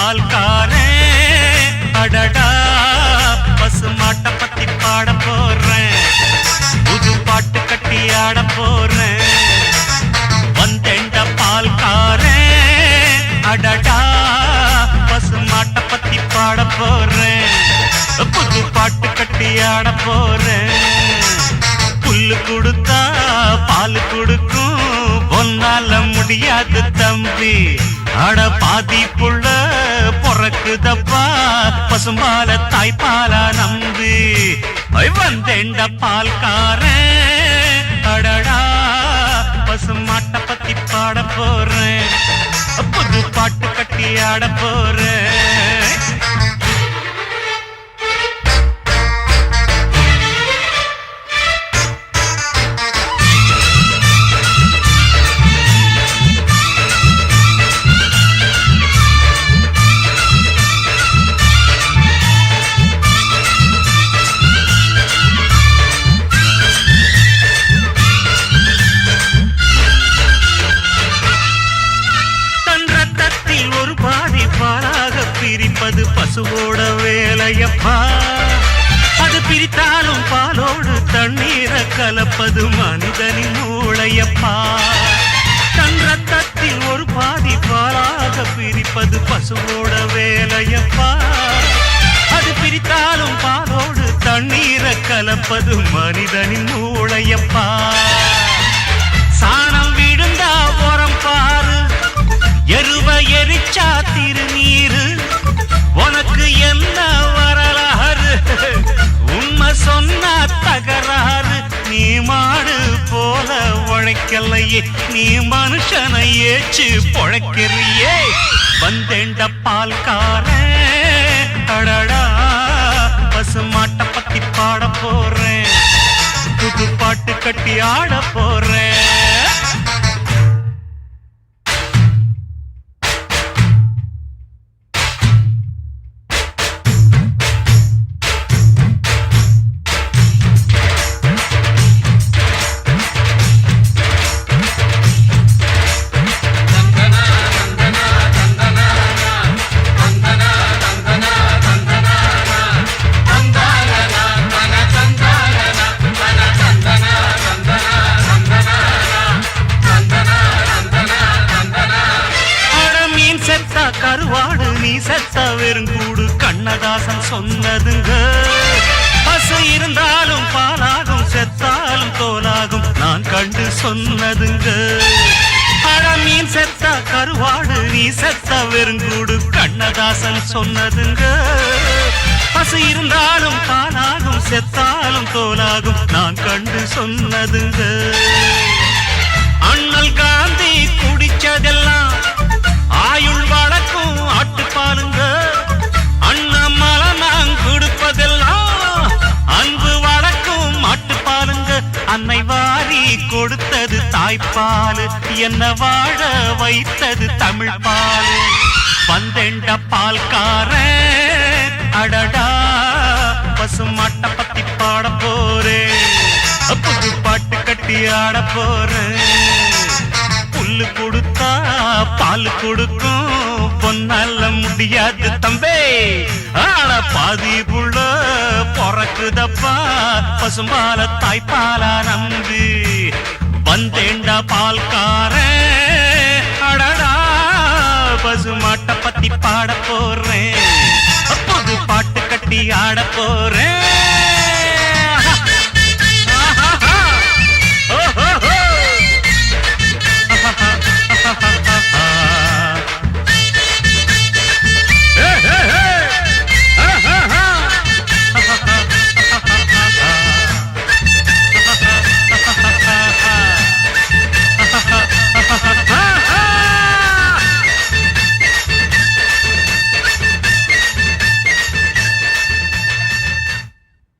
பால்காரே அடடா பசுமாட்ட பத்தி பாட போறேன் புது பாட்டு கட்டி ஆட போறேன் வந்தேண்ட பால்காரே அடடா பசுமாட்ட பத்தி பாட போறேன் புது பாட்டு கட்டி ஆட போறேன் புல்லு கொடுத்தா பால் கொடுக்கும் ஒன்னால முடியாது தம்பி அட பாதி புள்ள பொறக்குதப்பா பசும்பால தாய்ப்பாலா நம்பி வந்தேண்ட பால்காரன் அடடா பசுமாட்ட பத்தி பாட போறேன் புது பாட்டு கட்டி ஆட போறேன் பிரிப்பது பசுவோட வேலையப்பா அது பிரித்தாலும் பாலோடு தண்ணீரை கலப்பது மனிதனின் மூளையப்பா தன் ரத்தத்தில் ஒரு பாதி பாலாக பிரிப்பது பசுவோட வேலையப்பா அது பிரித்தாலும் பாலோடு தண்ணீரை கலப்பது மனிதனின் மூளையப்பா சாணம் விழுந்தா உரம் பாரு எருவ எரிச்சா திருநீரு உனக்கு என்ன வரலாறு உண்மை சொன்ன தகராறு நீ மாடு போல உழைக்கலையே நீ மனுஷனை ஏச்சு பொழைக்கிறியே வந்தேண்ட பால்காரன் அடடா பசுமாட்ட பத்தி பாட போறேன் புது பாட்டு கட்டி ஆட போறேன் கருவாடு நீ செத்த வெறுங்கூடு கண்ணதாசன் சொன்னதுங்க பசு இருந்தாலும் பாலாகும் செத்தாலும் தோலாகும் நான் கண்டு சொன்னதுங்க மீன் செத்த கருவாடு நீ செத்த வெறுங்கூடு கண்ணதாசன் சொன்னதுங்க பசு இருந்தாலும் பாலாகும் செத்தாலும் தோலாகும் நான் கண்டு சொன்னதுங்க அண்ணல் காந்தி குடிச்சதெல்லாம் ஆயுள் வழக்கும் ஆட்டுப்பாலுங்க அண்ணாமலை நான் கொடுப்பதெல்லாம் அன்பு வழக்கும் மாட்டுப்பாலுங்க அன்னை வாரி கொடுத்தது தாய்ப்பாலு என்ன வாழ வைத்தது தமிழ் பாலு வந்தேண்ட பால்காரன் அடடா பசுமாட்ட பத்தி பாட போறேன் புது பாட்டு கட்டி ஆட போறேன் புல்லு கொடுத்தா பால் கொடுக்கும் பொன்னால முடியாது தம்பே ஆட பாதி புள்ள பொறக்குதப்பா பசும்பால தாய்ப்பாலா நம்பி வந்தேண்ட பால்காரன் அடடா பசுமாட்ட பத்தி பாட போறேன் புது பாட்டு கட்டி ஆட போறேன்